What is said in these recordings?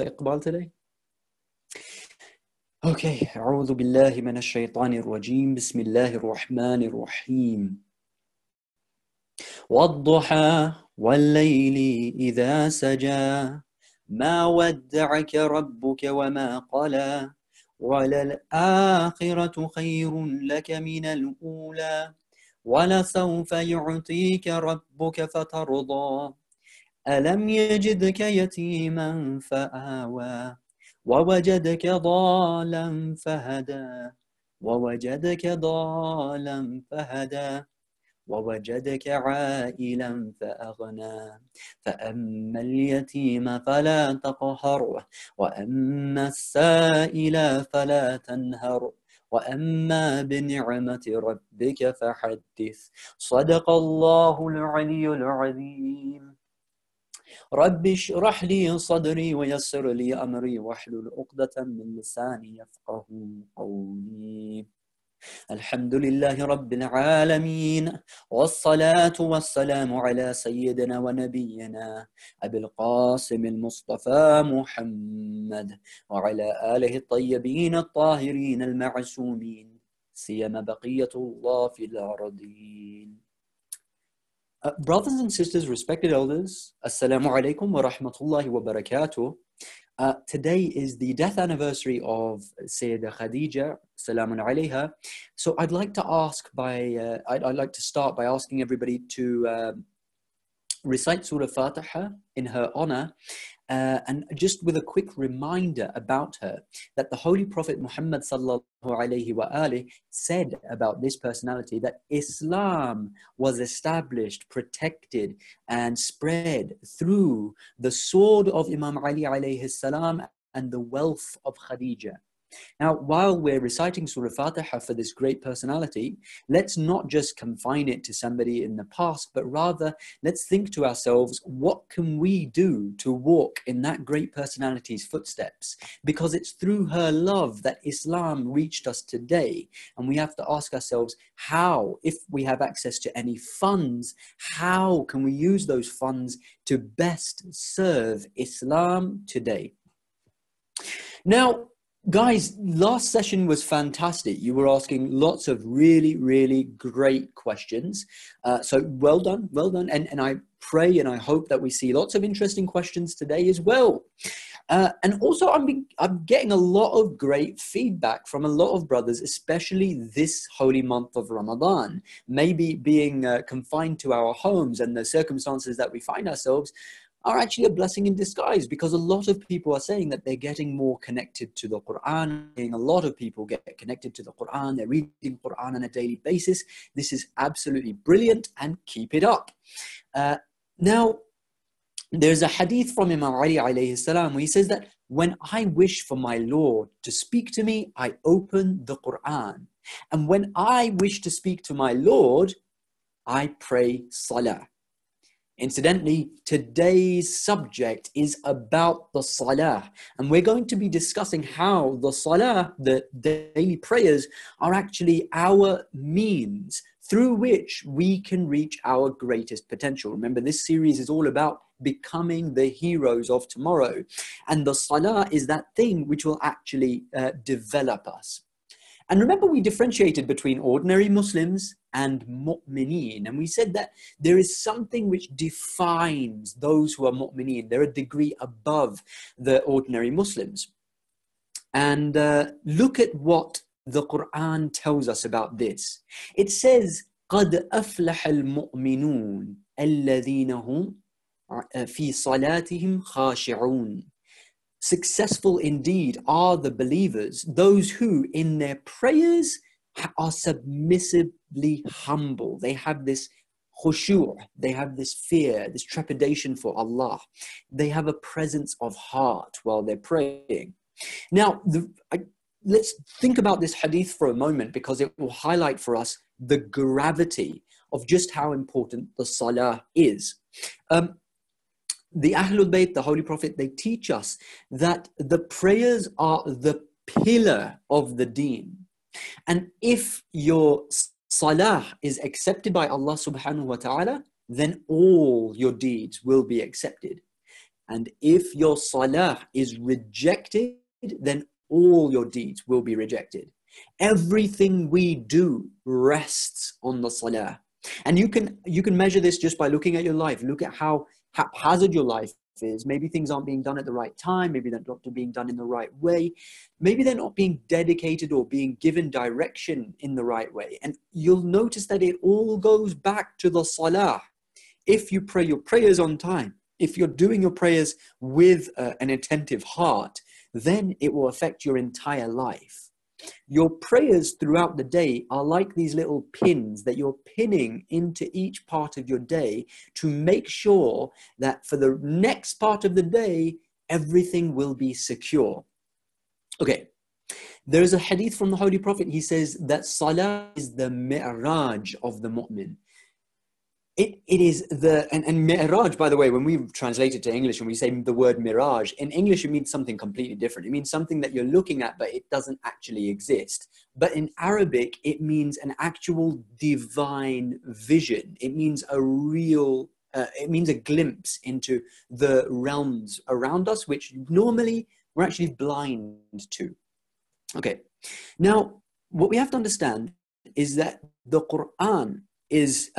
Iqbal today? Okay. أعوذ بالله من الشيطان الرجيم. بسم الله الرحمن الرحيم. والضحى والليل إذا سجى ما ودعك ربك وما قلى وللآخرة خير لك من الأولى ولسوف يعطيك ربك فترضى ألم يجدك يتيما فآوى ووجدك ضالا فهدى ووجدك ضالا فهدى ووجدك عائلا فأغنى فأما اليتيم فلا تقهر وأما السائل فلا تنهر وأما بنعمة ربك فحدث صدق الله العلي العظيم رب اشرح لي صدري ويسر لي أمري واحلل عقدة من لساني يفقه قولي الحمد لله رب العالمين والصلاة والسلام على سيدنا ونبينا أبي القاسم المصطفى محمد وعلى آله الطيبين الطاهرين المعصومين سيما بقية الله في الأرضين. Brothers and sisters, respected elders, Assalamu alaikum wa rahmatullahi wa barakatuh. Today is the death anniversary of Sayyidah Khadija, salamun alayha. So I'd like to start by asking everybody to recite Surah Fatiha in her honor, and just with a quick reminder about her, that the Holy Prophet Muhammad sallallahu alayhi wa alihi said about this personality that Islam was established, protected, and spread through the sword of Imam Ali alayhi salam and the wealth of Khadija. Now, while we're reciting Surah Fatiha for this great personality, let's not just confine it to somebody in the past, but rather let's think to ourselves, what can we do to walk in that great personality's footsteps? Because it's through her love that Islam reached us today. And we have to ask ourselves, how, if we have access to any funds, how can we use those funds to best serve Islam today? Now, guys, last session was fantastic. You were asking lots of really, really great questions. So well done, well done. And I pray and I hope that we see lots of interesting questions today as well. And also I'm getting a lot of great feedback from a lot of brothers, especially this holy month of Ramadan. Maybe being confined to our homes and the circumstances that we find ourselves are actually a blessing in disguise, because a lot of people are saying that they're getting more connected to the Quran. A lot of people get connected to the Quran. They're reading Quran on a daily basis. This is absolutely brilliant, and keep it up. Now, there's a hadith from Imam Ali alayhi salam where he says that when I wish for my Lord to speak to me, I open the Quran. And when I wish to speak to my Lord, I pray Salah. Incidentally, today's subject is about the Salah, and we're going to be discussing how the Salah, the daily prayers, are actually our means through which we can reach our greatest potential. Remember, this series is all about becoming the heroes of tomorrow, and the Salah is that thing which will actually develop us. And remember, we differentiated between ordinary Muslims and mu'mineen. And we said that there is something which defines those who are mu'mineen. They're a degree above the ordinary Muslims. And look at what the Quran tells us about this. It says, قَدْ أَفْلَحَ الْمُؤْمِنُونَ الَّذِينَ هُمْ فِي صَلَاتِهِمْ خَاشِعُونَ. Successful indeed are the believers, those who in their prayers are submissively humble. They have this khushu', they have this fear, this trepidation for Allah. They have a presence of heart while they're praying. Now, let's think about this hadith for a moment, because it will highlight for us the gravity of just how important the Salah is. The Ahlul Bayt, the Holy Prophet, they teach us that the prayers are the pillar of the deen. And if your salah is accepted by Allah subhanahu wa ta'ala, then all your deeds will be accepted. And if your salah is rejected, then all your deeds will be rejected. Everything we do rests on the salah. And you can measure this just by looking at your life. Look at how haphazard your life is. Maybe things aren't being done at the right time. Maybe they're not being done in the right way. Maybe they're not being dedicated or being given direction in the right way. And you'll notice that it all goes back to the salah. If you pray your prayers on time, if you're doing your prayers with an attentive heart, then it will affect your entire life. Your prayers throughout the day are like these little pins that you're pinning into each part of your day to make sure that for the next part of the day, everything will be secure. Okay, there's a hadith from the Holy Prophet. He says that Salah is the Mirage of the mu'min. It is and Mirage, by the way, when we translate it to English and we say the word mirage, in English it means something completely different. It means something that you're looking at, but it doesn't actually exist. But in Arabic, it means an actual divine vision. It means a real, it means a glimpse into the realms around us, which normally we're actually blind to. Okay, now what we have to understand is that the Quran is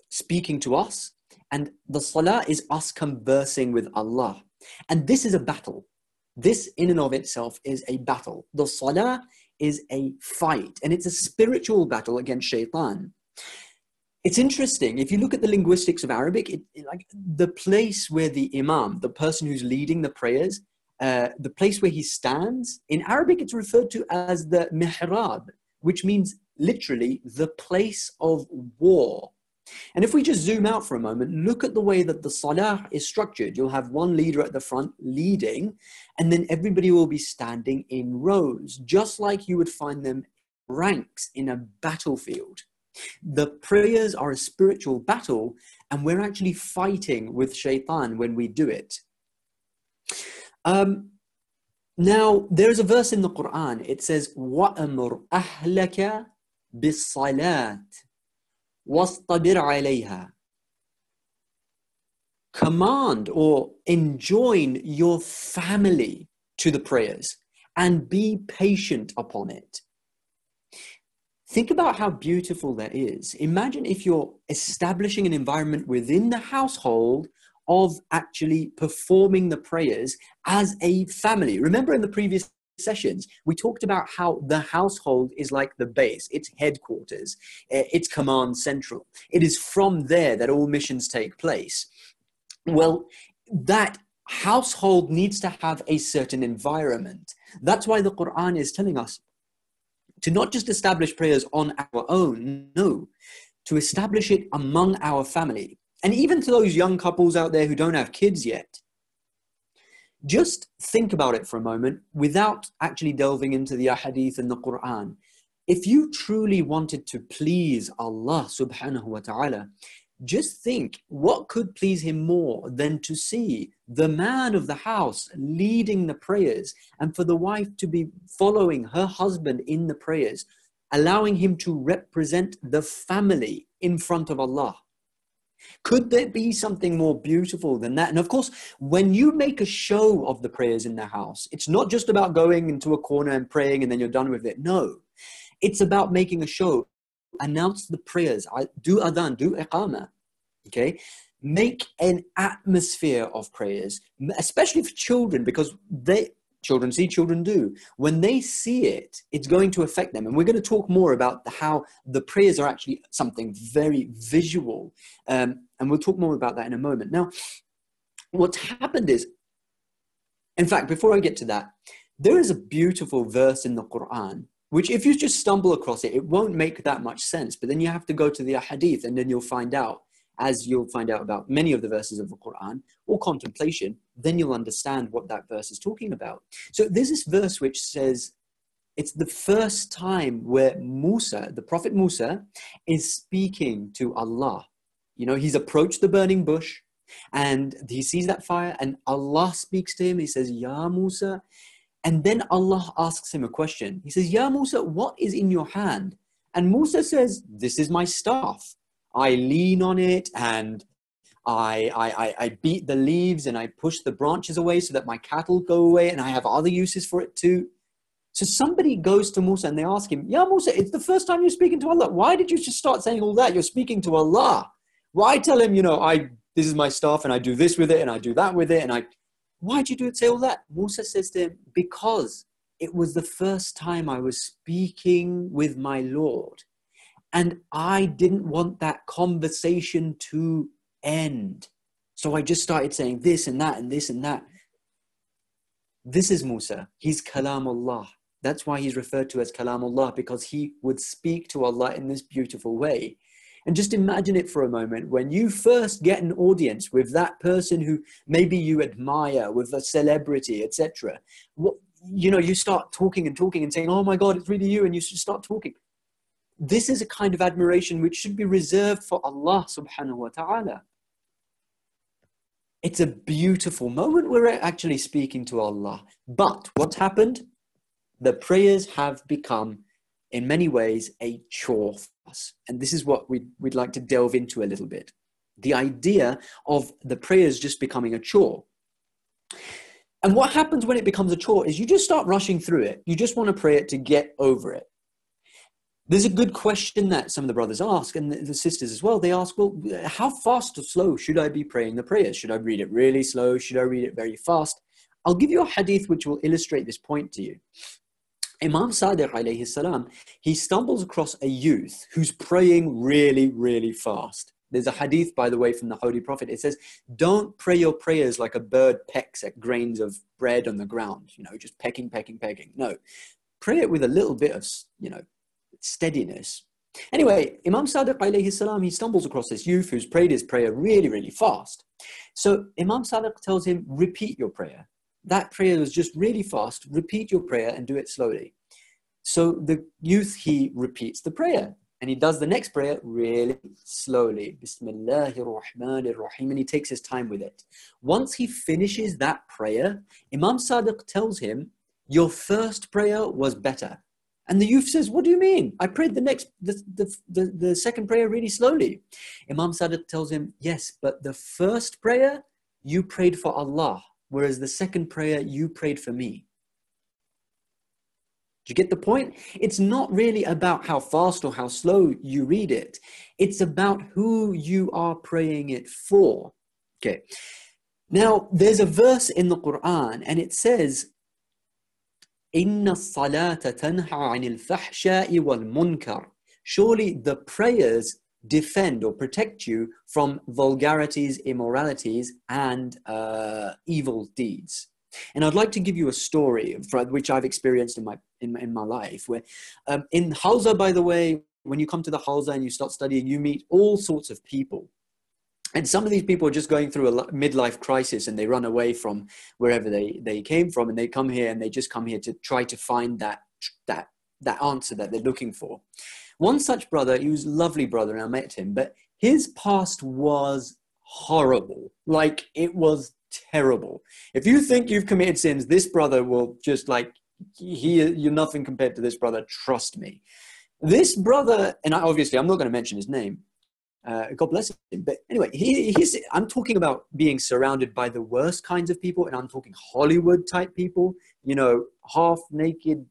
speaking to us, and the salah is us conversing with Allah. And this is a battle. This in and of itself is a battle. The salah is a fight, and it's a spiritual battle against shaitan. It's interesting, if you look at the linguistics of Arabic, like the place where the imam, the person who's leading the prayers, the place where he stands, in Arabic it's referred to as the mihrab, which means literally the place of war. And if we just zoom out for a moment, look at the way that the salah is structured. You'll have one leader at the front leading, and then everybody will be standing in rows, just like you would find them ranks in a battlefield. The prayers are a spiritual battle, and we're actually fighting with shaitan when we do it. Now, there's a verse in the Quran. It says, وَأَمُرْ أَهْلَكَ بِالصَّلَاةِ وَاسْطَبِرْ عَلَيْهَا. Command or enjoin your family to the prayers and be patient upon it. Think about how beautiful that is. Imagine if you're establishing an environment within the household of actually performing the prayers as a family. Remember in the previous sessions, we talked about how the household is like the base, its headquarters, its command central. It is from there that all missions take place. Well, that household needs to have a certain environment. That's why the Quran is telling us to not just establish prayers on our own, no, to establish it among our family. And even to those young couples out there who don't have kids yet, just think about it for a moment without actually delving into the Hadith and the Quran. If you truly wanted to please Allah subhanahu wa ta'ala, just think what could please him more than to see the man of the house leading the prayers and for the wife to be following her husband in the prayers, allowing him to represent the family in front of Allah. Could there be something more beautiful than that? And of course, when you make a show of the prayers in the house, it's not just about going into a corner and praying and then you're done with it. No, it's about making a show. Announce the prayers, do adhan, do iqamah, okay? Make an atmosphere of prayers, especially for children, because children see, children do. When they see it, it's going to affect them. And we're going to talk more about how the prayers are actually something very visual. And we'll talk more about that in a moment. Now, what's happened is, in fact, before I get to that, there is a beautiful verse in the Quran, which if you just stumble across it, it won't make that much sense. But then you have to go to the Hadith and then you'll find out, as you'll find out about many of the verses of the Quran or contemplation, then you'll understand what that verse is talking about. So there's this verse which says, it's the first time where Musa, the Prophet Musa, is speaking to Allah. You know, he's approached the burning bush and he sees that fire and Allah speaks to him. He says, Ya Musa. And then Allah asks him a question. He says, Ya Musa, what is in your hand? And Musa says, this is my staff. I lean on it and I beat the leaves and I push the branches away so that my cattle go away, and I have other uses for it too. So somebody goes to Musa and they ask him, "Yeah, Musa, it's the first time you're speaking to Allah. Why did you just start saying all that? You're speaking to Allah. Why tell him, this is my staff and I do this with it and I do that with it, and why'd you say all that?" Musa says to him, "Because it was the first time I was speaking with my Lord, and I didn't want that conversation to end. So I just started saying this and that and this and that." This is Musa. He's Kalamullah. That's why he's referred to as Kalamullah, because he would speak to Allah in this beautiful way. And just imagine it for a moment. When you first get an audience with that person who maybe you admire, with a celebrity, etc., you start talking and talking and saying, "Oh my God, it's really you," and you should start talking. This is a kind of admiration which should be reserved for Allah subhanahu wa ta'ala. It's a beautiful moment. We're actually speaking to Allah. But what's happened? The prayers have become, in many ways, a chore for us. And this is what we'd like to delve into a little bit. The idea of the prayers just becoming a chore. And what happens when it becomes a chore is you just start rushing through it. You just want to pray it to get over it. There's a good question that some of the brothers ask, and the sisters as well. They ask, well, how fast or slow should I be praying the prayers? Should I read it really slow? Should I read it very fast? I'll give you a hadith which will illustrate this point to you. Imam Sadiq alayhi salam, he stumbles across a youth who's praying really, really fast. There's a hadith, by the way, from the Holy Prophet. It says, "Don't pray your prayers like a bird pecks at grains of bread on the ground, just pecking, pecking, pecking. No, pray it with a little bit of, steadiness." Anyway, Imam Sadiq alayhi salam, he stumbles across this youth who's prayed his prayer really, really fast. So Imam Sadiq tells him, "Repeat your prayer. That prayer was just really fast. Repeat your prayer and do it slowly." So the youth, he repeats the prayer and he does the next prayer really slowly. Bismillahir Rahmanir Rahim. And he takes his time with it. Once he finishes that prayer, Imam Sadiq tells him, "Your first prayer was better." And the youth says, "What do you mean? I prayed the second prayer really slowly." Imam Sadiq tells him, "Yes, but the first prayer you prayed for Allah, whereas the second prayer you prayed for me." Do you get the point? It's not really about how fast or how slow you read it. It's about who you are praying it for. Okay. Now, there's a verse in the Quran and it says, "Inna salata tanha anil fahsha'i wal munkar." Surely the prayers defend or protect you from vulgarities, immoralities, and evil deeds. And I'd like to give you a story which I've experienced in my life. Where in Hausa, by the way, when you come to the Hausa and you start studying, you meet all sorts of people. And some of these people are just going through a midlife crisis and they run away from wherever they came from, and they come here and they just come here to try to find that answer that they're looking for. One such brother, he was a lovely brother and I met him, but his past was horrible. Like, it was terrible. If you think you've committed sins, this brother will just you're nothing compared to this brother. Trust me. This brother, and obviously I'm not going to mention his name. God bless him. But anyway, I'm talking about being surrounded by the worst kinds of people, and I'm talking Hollywood type people, half naked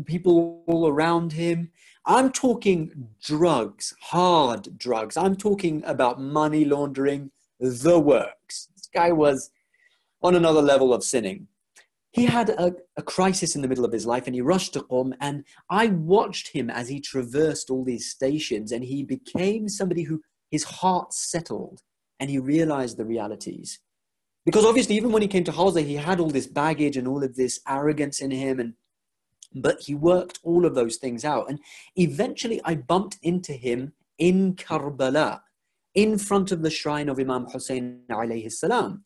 people all around him. I'm talking drugs, hard drugs. I'm talking about money laundering, the works. This guy was on another level of sinning. He had a crisis in the middle of his life and he rushed to Qom, and I watched him as he traversed all these stations, and he became somebody who his heart settled and he realized the realities. Because obviously even when he came to Hausa, he had all this baggage and all of this arrogance in him, but he worked all of those things out. And eventually I bumped into him in Karbala, in front of the shrine of Imam Hussein alayhi salam.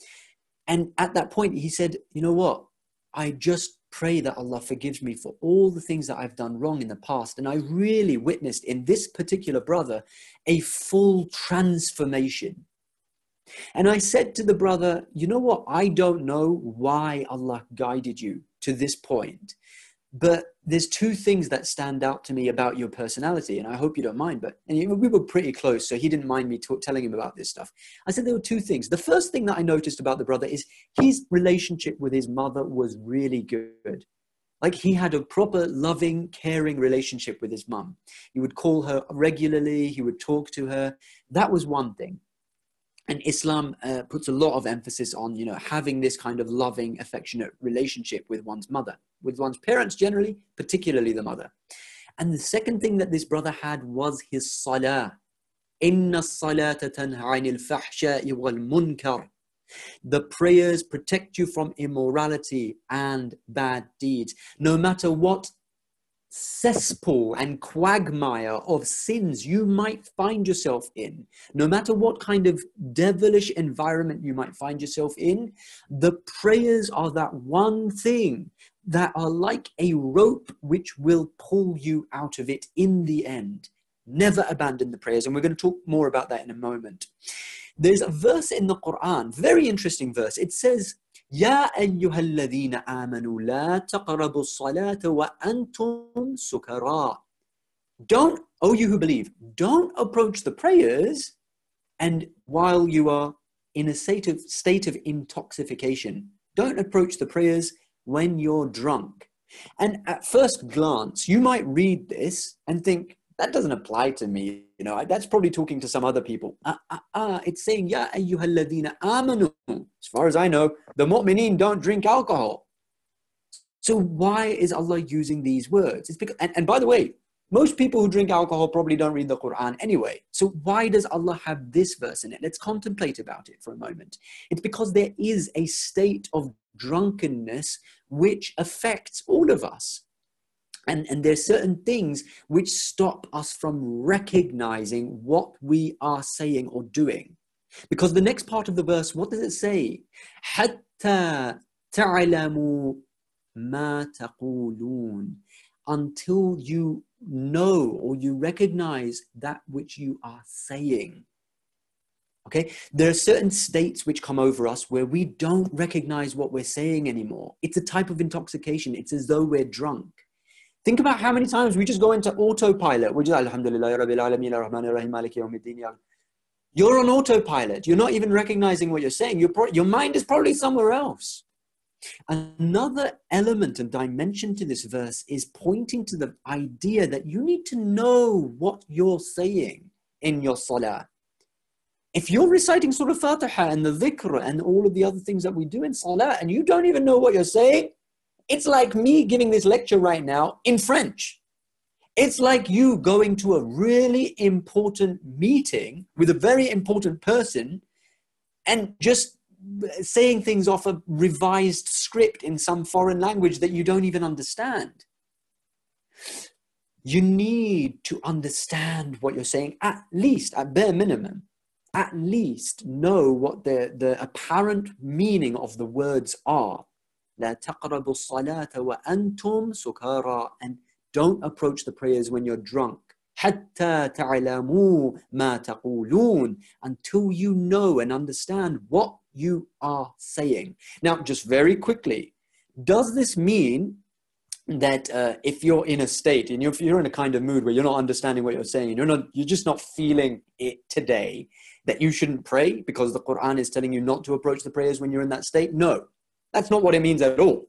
And at that point he said, "You know what? I just pray that Allah forgives me for all the things that I've done wrong in the past." And I really witnessed in this particular brother a full transformation. And I said to the brother, "You know what? I don't know why Allah guided you to this point, But there's two things that stand out to me about your personality, and I hope you don't mind, and we were pretty close, so he didn't mind me telling him about this stuff. I said there were two things. The first thing that I noticed about the brother is his relationship with his mother was really good. Like, he had a proper, loving, caring relationship with his mum. He would call her regularly, he would talk to her. That was one thing. And Islam puts a lot of emphasis on, having this kind of loving, affectionate relationship with one's mother, with one's parents generally, particularly the mother. And the second thing that this brother had was his salah. Inna salata tanha 'anil fahsha'i wal munkar. The prayers protect you from immorality and bad deeds. No matter what cesspool and quagmire of sins you might find yourself in, no matter what kind of devilish environment you might find yourself in, the prayers are that one thing that are like a rope which will pull you out of it in the end. Never abandon the prayers. And we're going to talk more about that in a moment. There's a verse in the Quran, very interesting verse. It says, يا أيها الذين آمنوا لا تقربوا الصلاة وأنتم سكراء. Don't, oh you who believe, don't approach the prayers and while you are in a state of intoxication. Don't approach the prayers when you're drunk. And at first glance, you might read this and think, that doesn't apply to me. That's probably talking to some other people. It's saying, Ya ayyuhalladhina amanu. As far as I know, the mu'mineen don't drink alcohol. So why is Allah using these words? It's because, and by the way, most people who drink alcohol probably don't read the Quran anyway. So why does Allah have this verse in it? Let's contemplate about it for a moment. It's because there is a state of drunkenness which affects all of us. And there's certain things which stop us from recognizing what we are saying or doing. Because the next part of the verse, what does it say? حَتَّى تَعْلَمُوا مَا تَقُولُونَ. Until you know or you recognize that which you are saying. Okay, there are certain states which come over us where we don't recognize what we're saying anymore. It's a type of intoxication. It's as though we're drunk. Think about how many times we just go into autopilot. We're just, Alhamdulillah, Rabbil Alameen, Ar-Rahman Ar-Rahim, Maliki Yawmiddin. You're on autopilot. You're not even recognizing what you're saying. Your mind is probably somewhere else. Another element and dimension to this verse is pointing to the idea that you need to know what you're saying in your salah. If you're reciting Surah Fatiha and the dhikr and all of the other things that we do in salah and you don't even know what you're saying, it's like me giving this lecture right now in French. It's like you going to a really important meeting with a very important person and just saying things off a revised script in some foreign language that you don't even understand. You need to understand what you're saying, at least, at bare minimum. At least know what the apparent meaning of the words are. لا تقربوا الصلاة وأنتم سكارى. And don't approach the prayers when you're drunk. حتى تعلموا ما تقولون. Until you know and understand what you are saying. Now, just very quickly, does this mean that if you're in a state and if you're in a kind of mood where you're not understanding what you're saying, you're just not feeling it today, that you shouldn't pray because the Quran is telling you not to approach the prayers when you're in that state? No. That's not what it means at all.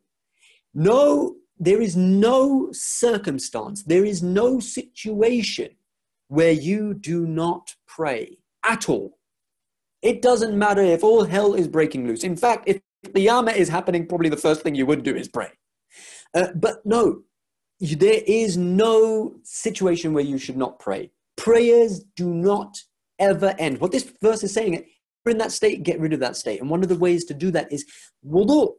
No, there is no circumstance, there is no situation where you do not pray at all. It doesn't matter if all hell is breaking loose. In fact, if Qiyamah is happening, probably the first thing you would do is pray. But no, there is no situation where you should not pray. Prayers do not ever end. What this verse is saying, in that state, get rid of that state. And one of the ways to do that is wudu.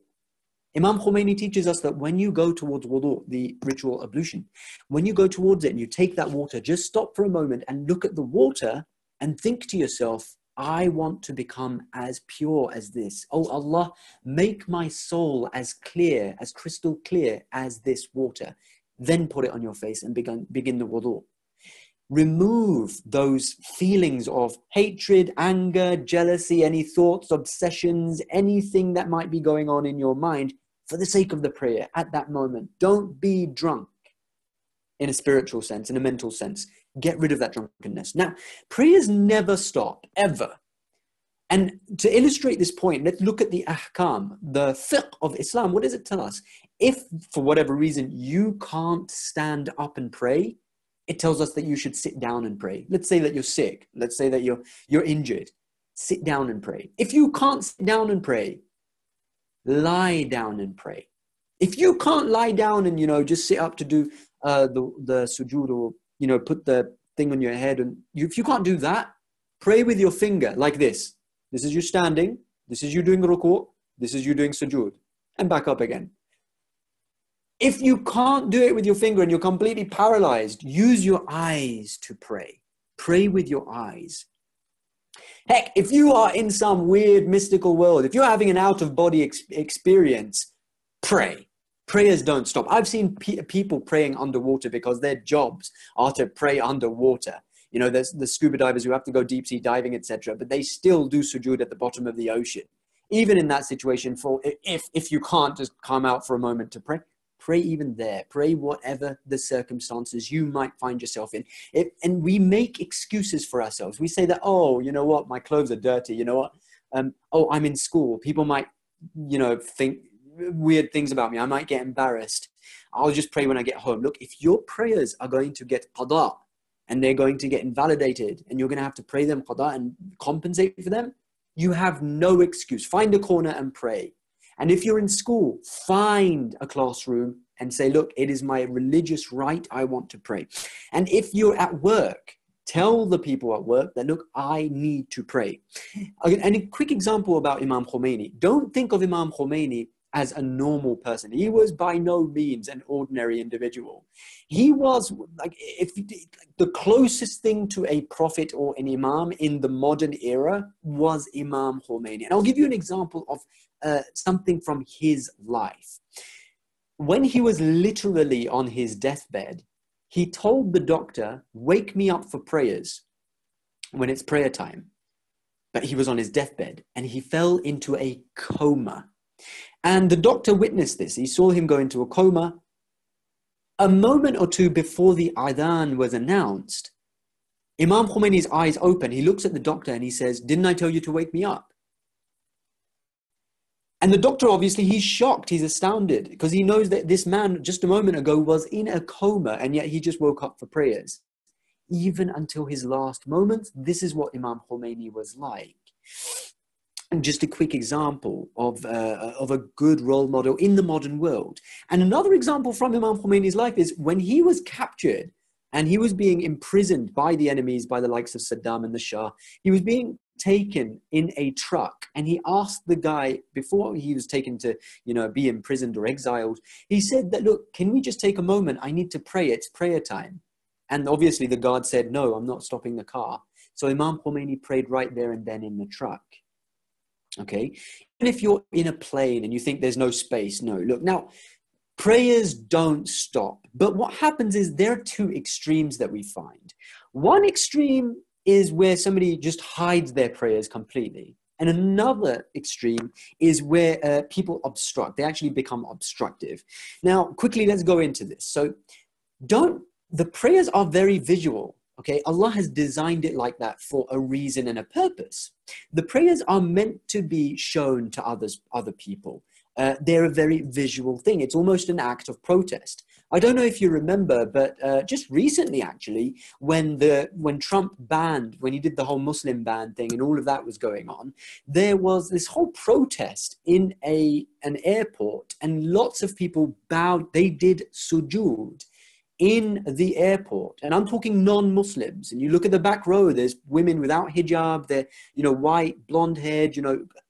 Imam Khomeini teaches us that when you go towards wudu, the ritual ablution, when you go towards it and you take that water, just stop for a moment and look at the water and think to yourself, I want to become as pure as this. Oh Allah, make my soul as clear, as crystal clear as this water. Then put it on your face and begin the wudu. Remove those feelings of hatred, anger, jealousy, any thoughts, obsessions, anything that might be going on in your mind. for the sake of the prayer at that moment. Don't be drunk in a spiritual sense, in a mental sense. Get rid of that drunkenness. Now, prayers never stop, ever. And to illustrate this point, let's look at the ahkam, the fiqh of Islam. What does it tell us? If, for whatever reason, you can't stand up and pray, it tells us that you should sit down and pray. Let's say that you're sick. Let's say that you're injured. Sit down and pray. If you can't sit down and pray, lie down and pray. If you can't lie down and, just sit up to do the sujood, or, put the thing on your head, and if you can't do that, pray with your finger like this. This is you standing. This is you doing ruku'. This is you doing sujood. And back up again. If you can't do it with your finger and you're completely paralyzed, use your eyes to pray. Pray with your eyes. Heck, if you are in some weird mystical world, if you're having an out-of-body experience, pray. Prayers don't stop. I've seen people praying underwater because their jobs are to pray underwater. There's the scuba divers who have to go deep sea diving, etc. But they still do sujood at the bottom of the ocean. Even in that situation, if you can't just come out for a moment to pray, pray even there. Pray whatever the circumstances you might find yourself in. And we make excuses for ourselves. We say that, oh, you know what, my clothes are dirty. You know what? Oh, I'm in school. People might, think weird things about me. I might get embarrassed. I'll just pray when I get home. Look, if your prayers are going to get qada, and they're going to get invalidated, and you're going to have to pray them qada and compensate for them, you have no excuse. Find a corner and pray. And if you're in school, find a classroom and say, look, it is my religious right, I want to pray. And if you're at work, tell the people at work that, look, I need to pray. And a quick example about Imam Khomeini. Don't think of Imam Khomeini as a normal person. He was by no means an ordinary individual. He was the closest thing to a prophet or an imam in the modern era was Imam Khomeini. And I'll give you an example of something from his life. When he was literally on his deathbed, he told the doctor, wake me up for prayers when it's prayer time. But he was on his deathbed and he fell into a coma. And the doctor witnessed this. He saw him go into a coma. A moment or two before the adhan was announced, Imam Khomeini's eyes open. He looks at the doctor and he says, didn't I tell you to wake me up? And the doctor, obviously, he's shocked. He's astounded because he knows that this man just a moment ago was in a coma and yet he just woke up for prayers. Even until his last moments, this is what Imam Khomeini was like. And just a quick example of a good role model in the modern world. And another example from Imam Khomeini's life is when he was captured and he was being imprisoned by the enemies, by the likes of Saddam and the Shah. He was being taken in a truck and he asked the guy before he was taken to, be imprisoned or exiled. He said that, look, can we just take a moment? I need to pray. It's prayer time. And obviously the guard said, no, I'm not stopping the car. So Imam Khomeini prayed right there and then in the truck. Okay, and if you're in a plane and you think there's no space, no, look, now prayers don't stop. But what happens is there are two extremes that we find. One extreme is where somebody just hides their prayers completely. And another extreme is where people obstruct. They actually become obstructive. Now, quickly, let's go into this. So the prayers are very visual. Okay, Allah has designed it like that for a reason and a purpose. The prayers are meant to be shown to other people. They're a very visual thing. It's almost an act of protest. I don't know if you remember, but just recently, actually, when Trump when he did the whole Muslim ban thing and all of that was going on, there was this whole protest in an airport and lots of people bowed. They did sujood in the airport, and I'm talking non-Muslims. And you look at the back row, there's women without hijab, they're, white, blonde-haired,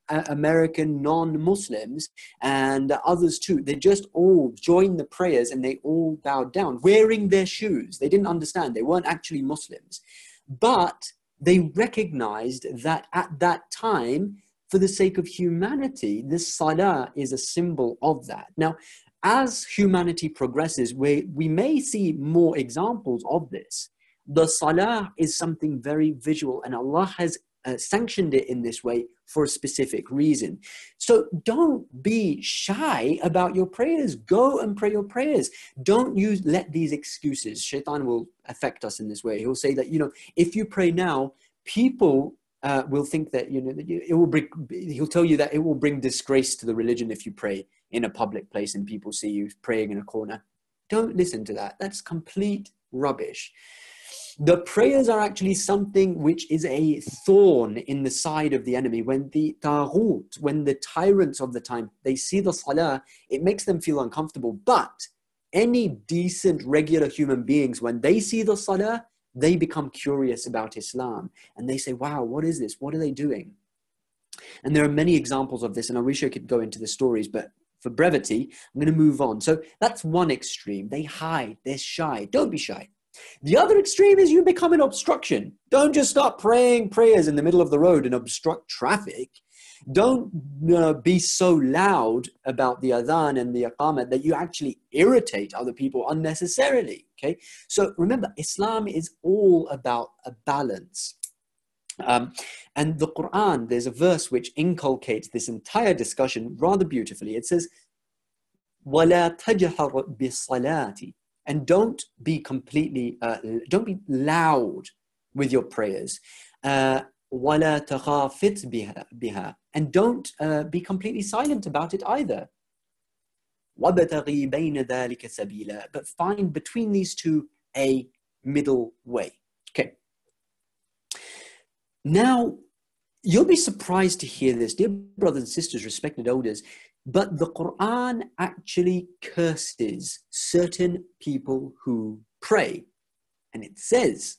American non-Muslims, and others too. They just all joined the prayers and they all bowed down, wearing their shoes. They didn't understand. They weren't actually Muslims. But they recognized that at that time, for the sake of humanity, this Salah is a symbol of that. Now, as humanity progresses, we may see more examples of this. The Salah is something very visual, and Allah has sanctioned it in this way for a specific reason. So don't be shy about your prayers. Go and pray your prayers. Don't let these excuses. Shaitan will affect us in this way. He'll say that, if you pray now, people will think that, it will bring, he'll tell you that it will bring disgrace to the religion if you pray in a public place and people see you praying in a corner. Don't listen to that. That's complete rubbish. The prayers are actually something which is a thorn in the side of the enemy. When the taghut, when the tyrants of the time, they see the salah, it makes them feel uncomfortable. But any decent, regular human beings, when they see the salah, they become curious about Islam. And they say, wow, what is this? What are they doing? And there are many examples of this, and I wish I could go into the stories, but for brevity, I'm going to move on. So that's one extreme. They hide, they're shy. Don't be shy. The other extreme is you become an obstruction. Don't just start praying prayers in the middle of the road and obstruct traffic. Don't be so loud about the adhan and the iqamah that you actually irritate other people unnecessarily. Okay, so remember, Islam is all about a balance. And the Quran, there's a verse which inculcates this entire discussion rather beautifully. It says, وَلَا تَجْهَرْ بِالصَّلَاةِ, and don't be don't be loud with your prayers. وَلَا تَخَافِتْ بِهَا, and don't be completely silent about it either. وَبَتَغِي بَيْنَ ذَلِكَ سَبِيلًا, but find between these two a middle way. Okay. Now, you'll be surprised to hear this, dear brothers and sisters, respected elders, but the Quran actually curses certain people who pray. And it says,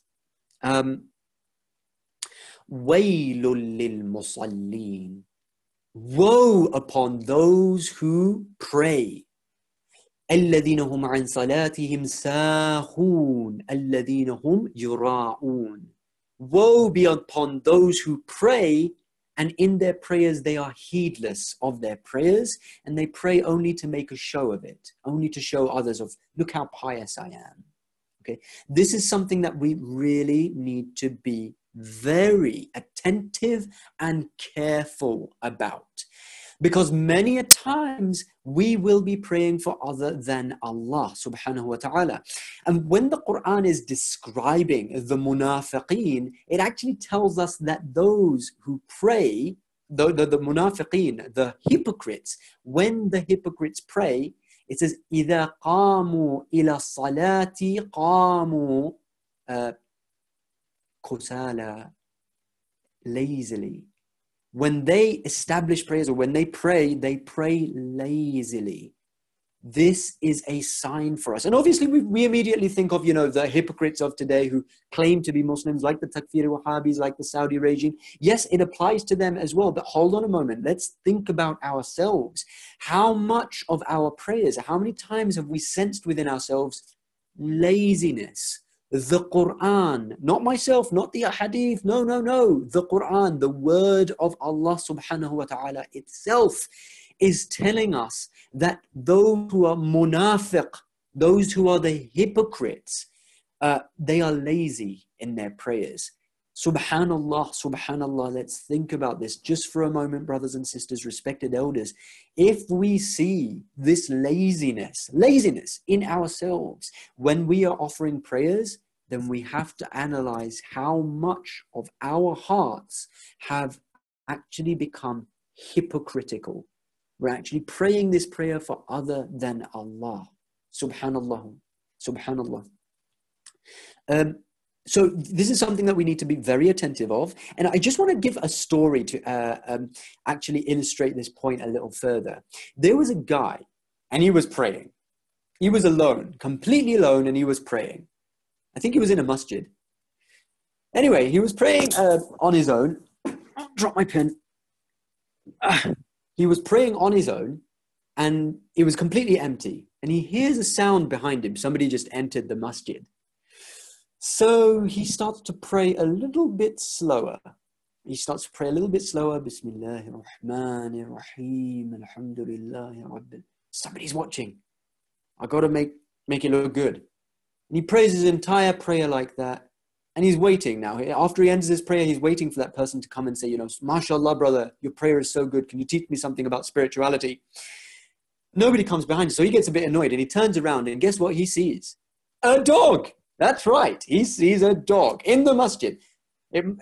وَيْلٌ لِلْمُصَلِّينَ, woe upon those who pray. الَّذِينَ هُمْ عَنْ صَلَاتِهِمْ سَاهُونَ الَّذِينَ هُمْ يُرَاءُونَ. Woe be upon those who pray, and in their prayers they are heedless of their prayers, and they pray only to make a show of it, only to show others of, look how pious I am. Okay, this is something that we really need to be very attentive and careful about, because many a times we will be praying for other than Allah subhanahu wa ta'ala. And when the Quran is describing the munafiqeen, it actually tells us that those who pray, the munafiqeen, the hypocrites, when the hypocrites pray, it says, إِذَا قَامُوا إِلَى الصَّلَاةِ قَامُوا كُسَالَى, lazily. When they establish prayers, or when they pray lazily. This is a sign for us. And obviously we immediately think of, the hypocrites of today who claim to be Muslims, like the Takfiri Wahhabis, like the Saudi regime. Yes, it applies to them as well. But hold on a moment. Let's think about ourselves. How much of our prayers, how many times have we sensed within ourselves laziness? The Quran, not myself, not the Hadith, no. The Quran, the word of Allah subhanahu wa ta'ala itself, is telling us that those who are munafiq, those who are the hypocrites, they are lazy in their prayers. Subhanallah, subhanallah, let's think about this just for a moment, brothers and sisters, respected elders. If we see this laziness in ourselves when we are offering prayers, then we have to analyze how much of our hearts have actually become hypocritical. We're actually praying this prayer for other than Allah. Subhanallah, subhanallah. So this is something that we need to be very attentive of. And I just want to give a story to actually illustrate this point a little further. There was a guy, and he was praying. He was alone, completely alone, and he was praying. I think he was in a masjid. Anyway, he was praying on his own. I'll drop my pen. He was praying on his own, and it was completely empty. And he hears a sound behind him. Somebody just entered the masjid. So he starts to pray a little bit slower. Bismillahir Rahmanir Rahim. Alhamdulillahi Rabbil. Somebody's watching. I got to make it look good. And he prays his entire prayer like that. And he's waiting now. After he ends his prayer, he's waiting for that person to come and say, you know, MashaAllah, brother, your prayer is so good. Can you teach me something about spirituality? Nobody comes behind you. So he gets a bit annoyed and he turns around and guess what he sees? A dog. That's right. He sees a dog in the masjid.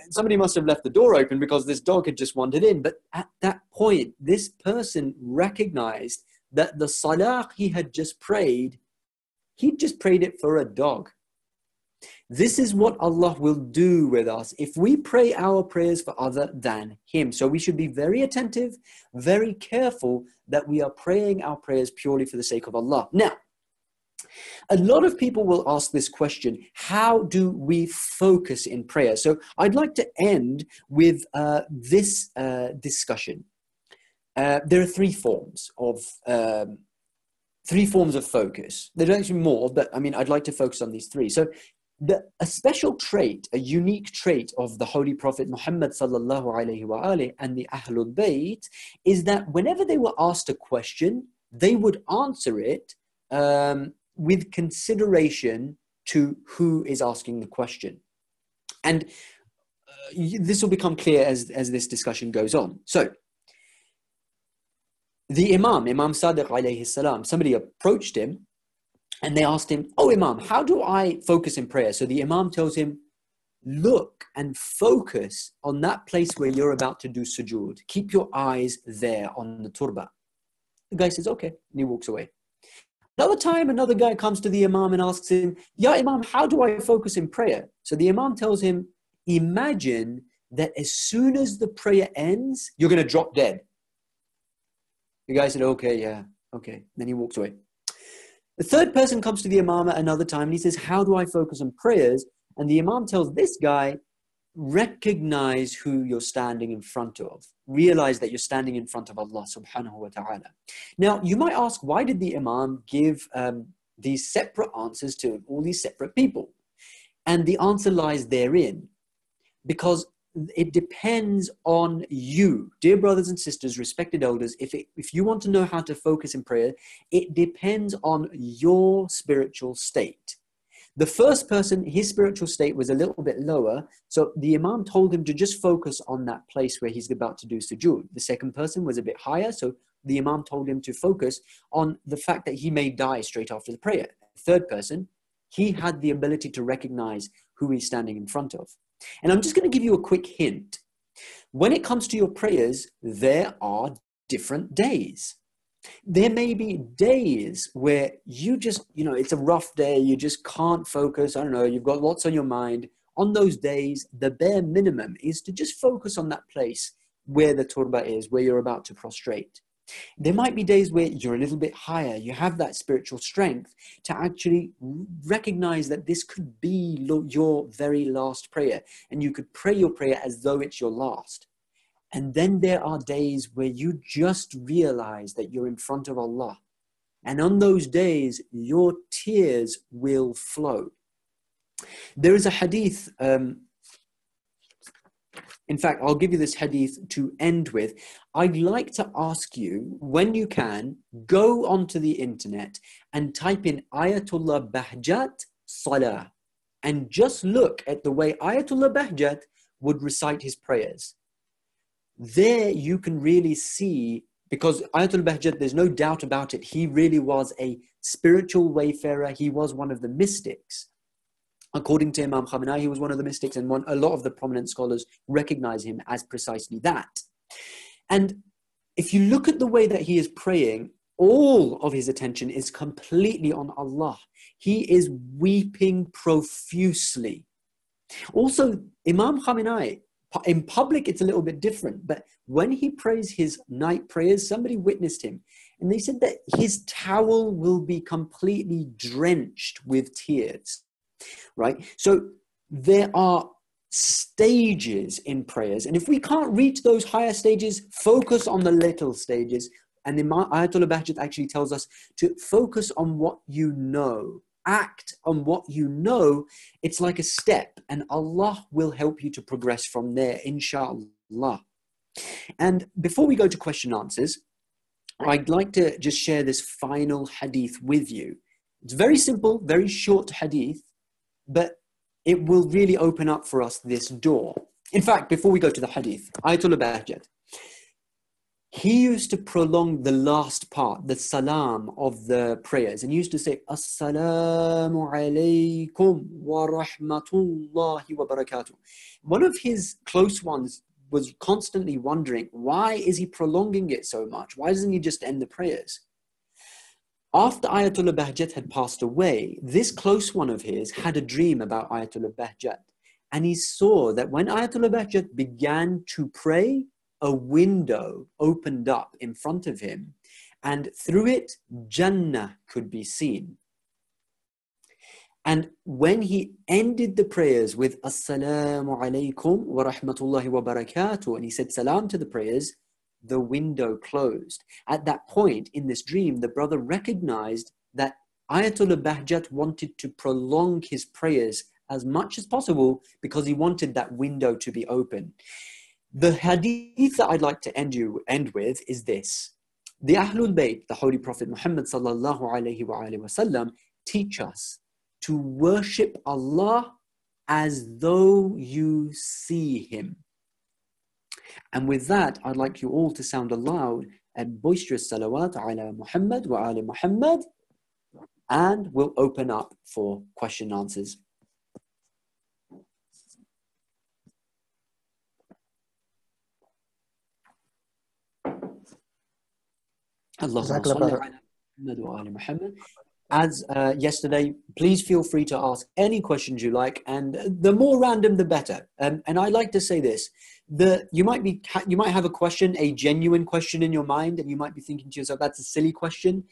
Somebody must have left the door open because this dog had just wandered in. But at that point, this person recognized that the salah he had just prayed, he just prayed it for a dog. This is what Allah will do with us if we pray our prayers for other than Him. So we should be very attentive, very careful that we are praying our prayers purely for the sake of Allah. Now, a lot of people will ask this question, how do we focus in prayer? So I'd like to end with this discussion. There are three forms of focus. There's actually more, but I mean, I'd like to focus on these three. So a special trait, a unique trait of the Holy Prophet Muhammad sallallahu alaihi wasallam and the Ahlul Bayt is that whenever they were asked a question, they would answer it with consideration to who is asking the question. And this will become clear as this discussion goes on. So, the Imam Sadiq alayhi salam, somebody approached him and they asked him, oh Imam, how do I focus in prayer? So the Imam tells him, look and focus on that place where you're about to do sujood. Keep your eyes there on the turba. The guy says, okay, and he walks away. Another time, another guy comes to the Imam and asks him, Ya Imam, how do I focus in prayer? So the Imam tells him, imagine that as soon as the prayer ends, you're going to drop dead. The guy said, okay, yeah, okay. Then he walks away. The third person comes to the Imam at another time and he says, how do I focus on prayers? And the Imam tells this guy, recognize who you're standing in front of. Realize that you're standing in front of Allah subhanahu wa ta'ala. Now, you might ask, why did the Imam give these separate answers to all these separate people? And the answer lies therein. Because it depends on you. Dear brothers and sisters, respected elders, if you want to know how to focus in prayer, it depends on your spiritual state. The first person, his spiritual state was a little bit lower, so the Imam told him to just focus on that place where he's about to do sujood. The second person was a bit higher, so the Imam told him to focus on the fact that he may die straight after the prayer. The third person, he had the ability to recognize who he's standing in front of. And I'm just going to give you a quick hint. When it comes to your prayers, there are different days. There may be days where you just, it's a rough day, you just can't focus, I don't know, you've got lots on your mind. On those days, the bare minimum is to just focus on that place where the turba is, where you're about to prostrate. There might be days where you're a little bit higher, you have that spiritual strength to actually recognize that this could be your very last prayer, and you could pray your prayer as though it's your last. And then there are days where you just realize that you're in front of Allah, and on those days your tears will flow. There is a hadith, in fact, I'll give you this hadith to end with. I'd like to ask you, when you can, go onto the internet and type in Ayatollah Bahjat Salah and just look at the way Ayatollah Bahjat would recite his prayers. There you can really see, because Ayatollah Bahjat, there's no doubt about it, he really was a spiritual wayfarer. He was one of the mystics. According to Imam Khomeini, he was one of the mystics, and a lot of the prominent scholars recognize him as precisely that. And if you look at the way that he is praying, all of his attention is completely on Allah. He is weeping profusely. Also, Imam Khomeini, in public, it's a little bit different, but when he prays his night prayers, somebody witnessed him, and they said that his towel will be completely drenched with tears. Right? So there are stages in prayers. And if we can't reach those higher stages, focus on the little stages. And Ayatollah Bahjat actually tells us to focus on what you know. Act on what you know. It's like a step, and Allah will help you to progress from there, inshallah. And before we go to question and answers, I'd like to just share this final hadith with you. It's very simple, very short hadith, but it will really open up for us this door. In fact, before we go to the hadith, Ayatollah Bahjat, he used to prolong the last part, the salam of the prayers, and he used to say, Assalamu alaikum wa rahmatullahi wa barakatuh. One of his close ones was constantly wondering, why is he prolonging it so much? Why doesn't he just end the prayers? After Ayatollah Bahjat had passed away, this close one of his had a dream about Ayatollah Bahjat. And he saw that when Ayatollah Bahjat began to pray, a window opened up in front of him, and through it, Jannah could be seen. And when he ended the prayers with Assalamu alaikum wa rahmatullahi wa barakatuh, and he said salam to the prayers, the window closed. At that point in this dream, the brother recognized that Ayatollah Bahjat wanted to prolong his prayers as much as possible because he wanted that window to be open. The hadith that I'd like to end with is this. The Ahlul Bayt, the Holy Prophet Muhammad sallallahu alayhi wa sallam, teach us to worship Allah as though you see Him. And with that, I'd like you all to sound aloud a boisterous salawat ala Muhammad wa ala Muhammad, and we'll open up for question and answers. Allahumma salli ala Muhammad wa ala Muhammad. As yesterday, please feel free to ask any questions you like, and the more random, the better. And I like to say this: you might have a question, a genuine question in your mind, and you might be thinking to yourself, "That's a silly question."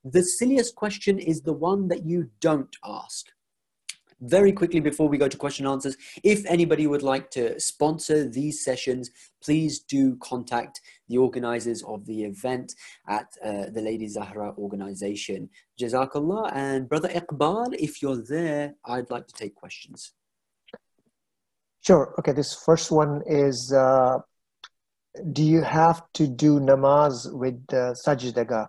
The silliest question is the one that you don't ask. Very quickly before we go to question and answers, if anybody would like to sponsor these sessions, please do contact the organizers of the event at the Lady Zahra organization. Jazakallah. And Brother Iqbal, if you're there, I'd like to take questions. Sure. Okay, this first one is, do you have to do namaz with sajdaga?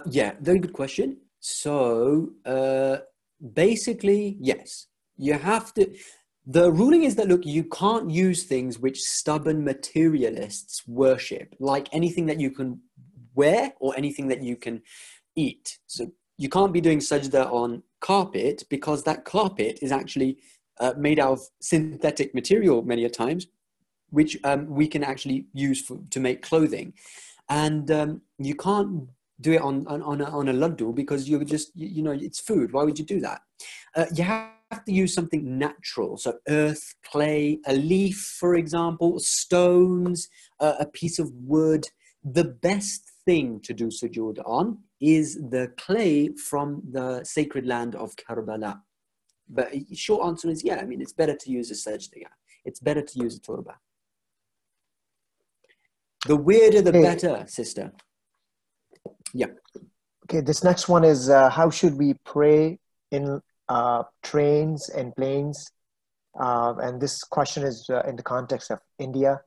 Yeah, very good question. So basically, yes, you have to. The ruling is that, look, you can't use things which stubborn materialists worship, like anything that you can wear or anything that you can eat. So you can't be doing sajda on carpet because that carpet is actually made out of synthetic material many a times, which we can actually use to make clothing. And you can't do it on a laddu because you're just, it's food. Why would you do that? You have to use something natural. So earth, clay, a leaf, for example, stones, a piece of wood. The best thing to do sujood on is the clay from the sacred land of Karbala. But short answer is, yeah, I mean, it's better to use a sajda. It's better to use a turba. The weirder, the better, sister. Yeah. Okay, this next one is, how should we pray in trains and planes? And this question is in the context of India,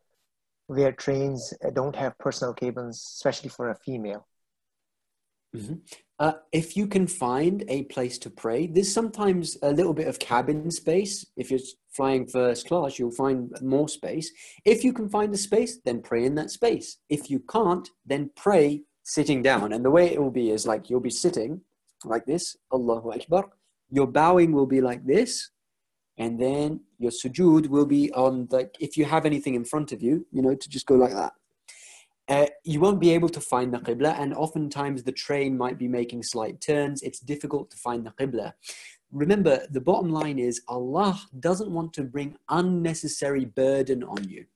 where trains don't have personal cabins, especially for a female. Mm-hmm. If you can find a place to pray, there's sometimes a little bit of cabin space. If you're flying first class, you'll find more space. If you can find a space, then pray in that space. If you can't, then pray sitting down. And the way it will be is like you'll be sitting like this, Allahu Akbar. Your bowing will be like this. And then your sujood will be on, like, if you have anything in front of you, to just go like that. You won't be able to find the qibla, and oftentimes the train might be making slight turns. It's difficult to find the qibla. Remember, the bottom line is Allah doesn't want to bring unnecessary burden on you.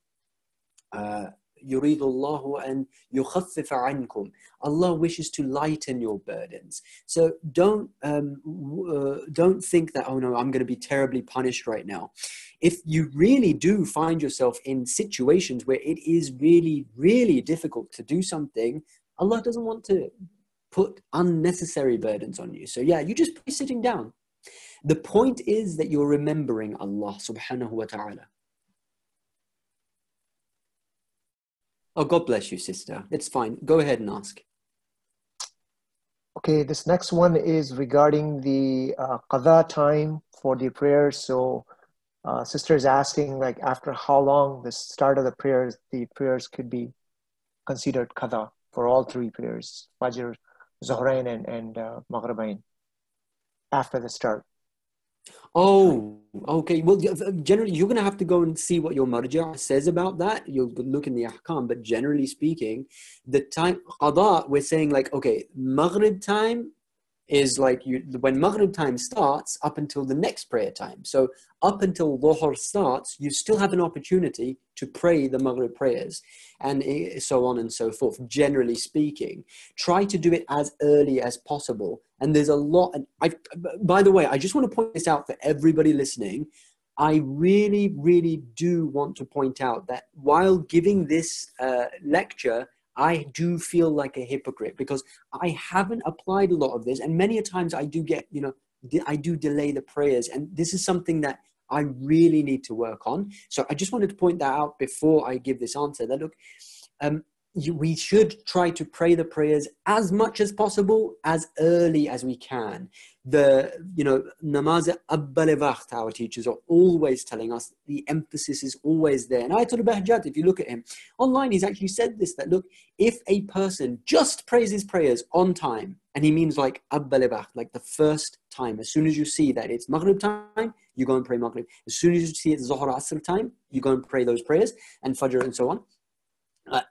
يُرِيدُ اللَّهُ أَن يُخَفِّفَ عَنْكُمْ. Allah wishes to lighten your burdens. So don't think that, oh no, I'm going to be terribly punished right now. If you really do find yourself in situations where it is really, really difficult to do something, Allah doesn't want to put unnecessary burdens on you. So yeah, you just be sitting down. The point is that you're remembering Allah subhanahu wa ta'ala. Oh, God bless you, sister. It's fine. Go ahead and ask. Okay, this next one is regarding the qadha time for the prayers. So sister is asking, like, after how long the start of the prayers could be considered qadha for all three prayers, Fajr, Zuhrain, and Maghribain, after the start. Oh, okay. Well, generally, you're going to have to go and see what your marja says about that. You'll look in the ahkam, but generally speaking, the time qada, we're saying like, okay, maghrib time is like when maghrib time starts up until the next prayer time. So up until dhuhr starts, you still have an opportunity to pray the maghrib prayers, and so on and so forth. Generally speaking, try to do it as early as possible. And there's a lot, and by the way, I just want to point this out for everybody listening. I really, really do want to point out that while giving this lecture, I do feel like a hypocrite because I haven't applied a lot of this. And many a times I do get, I do delay the prayers. And this is something that I really need to work on. So I just wanted to point that out before I give this answer. That look, we should try to pray the prayers as much as possible, as early as we can. Namaz Abbal Wacht, our teachers are always telling us the emphasis is always there. And Ayatul Bahjat, if you look at him online, he's actually said this, that look, if a person just prays his prayers on time, and he means like Abbal Wacht, like the first time, as soon as you see that it's Maghrib time, you go and pray Maghrib. As soon as you see it's Zuhr Asr time, you go and pray those prayers, and Fajr and so on.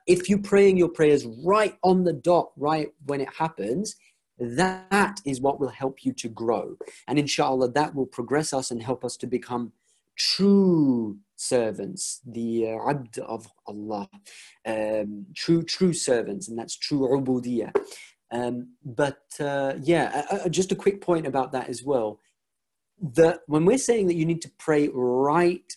If you're praying your prayers right on the dot, right when it happens, that is what will help you to grow. And inshallah, that will progress us and help us to become true servants, the abd of Allah, true servants, and that's true ubudiyah. Just a quick point about that as well. When we're saying that you need to pray right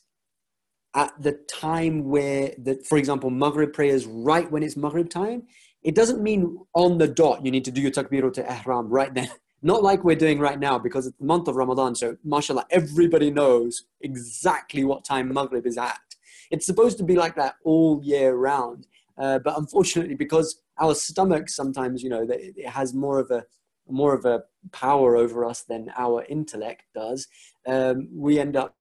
at the time where, for example, Maghrib prayers right when it's Maghrib time, it doesn't mean on the dot you need to do your takbiratul ihram right then. Not like we're doing right now, because it's the month of Ramadan, so mashallah, everybody knows exactly what time Maghrib is at. It's supposed to be like that all year round. But unfortunately, because our stomachs sometimes, it has more of a power over us than our intellect does, we end up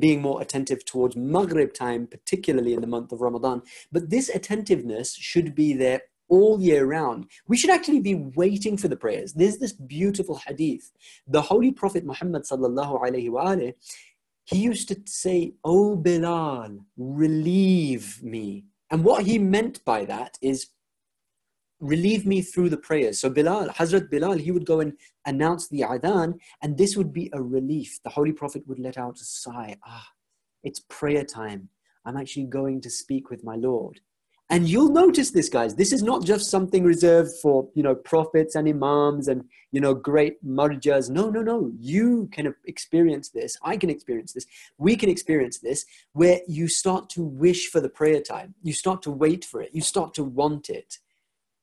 being more attentive towards Maghrib time, particularly in the month of Ramadan. But this attentiveness should be there all year round. We should actually be waiting for the prayers. There's this beautiful hadith. The Holy Prophet Muhammad sallallahu alaihi wasallam, he used to say, "Oh Bilal, relieve me." And what he meant by that is, relieve me through the prayers. So Hazrat Bilal, he would go and announce the adhan, and this would be a relief. The Holy Prophet would let out a sigh. It's prayer time. I'm actually going to speak with my Lord. And you'll notice this, guys. This is not just something reserved for, prophets and imams and, great marjas. No. You can experience this. I can experience this. We can experience this, where you start to wish for the prayer time. You start to wait for it. You start to want it.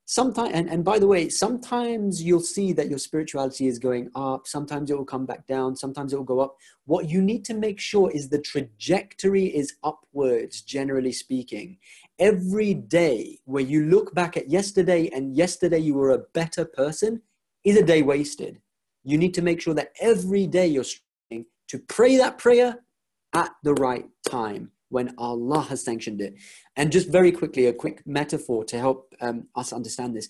Sometimes, and by the way, sometimes you'll see that your spirituality is going up. Sometimes it will come back down. Sometimes it will go up. What you need to make sure is the trajectory is upwards, generally speaking. Every day where you look back at yesterday and yesterday you were a better person is a day wasted. You need to make sure that every day you're striving to pray that prayer at the right time, when Allah has sanctioned it. And just very quickly, a quick metaphor to help us understand this.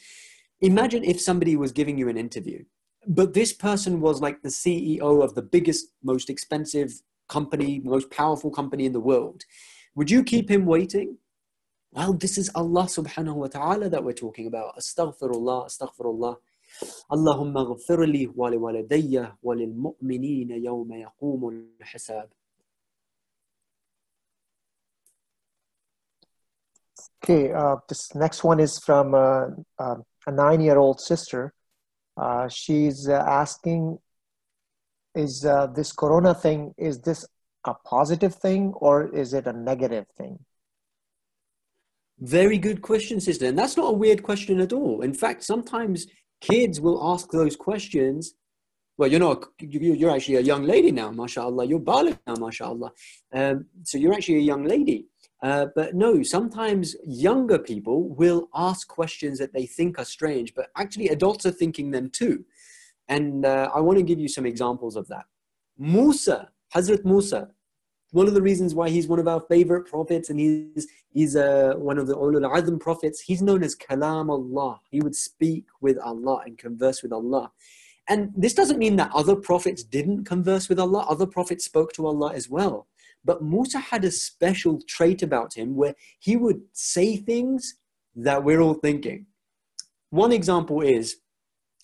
Imagine if somebody was giving you an interview, but this person was like the CEO of the biggest, most expensive company, most powerful company in the world. Would you keep him waiting? Well, this is Allah subhanahu wa ta'ala that we're talking about. Astaghfirullah, astaghfirullah. Allahumma ghafir li wa li waladayya wa lil mu'minina yawma yaqumul hisab. Okay, this next one is from a 9-year-old sister. She's asking, is this corona thing, is this a positive thing or is it a negative thing? Very good question, sister. And that's not a weird question at all. In fact, sometimes kids will ask those questions. Well, you're actually a young lady now, mashallah. You're baligh now, mashallah. So you're actually a young lady. But no, sometimes younger people will ask questions that they think are strange, but actually adults are thinking them too. And I want to give you some examples of that. Musa, Hazrat Musa, one of the reasons why he's one of our favorite prophets, and he's one of the Ulul Azm prophets, he's known as Kalam Allah. He would speak with Allah and converse with Allah. And this doesn't mean that other prophets didn't converse with Allah. Other prophets spoke to Allah as well. But Musa had a special trait about him where he would say things that we're all thinking. One example is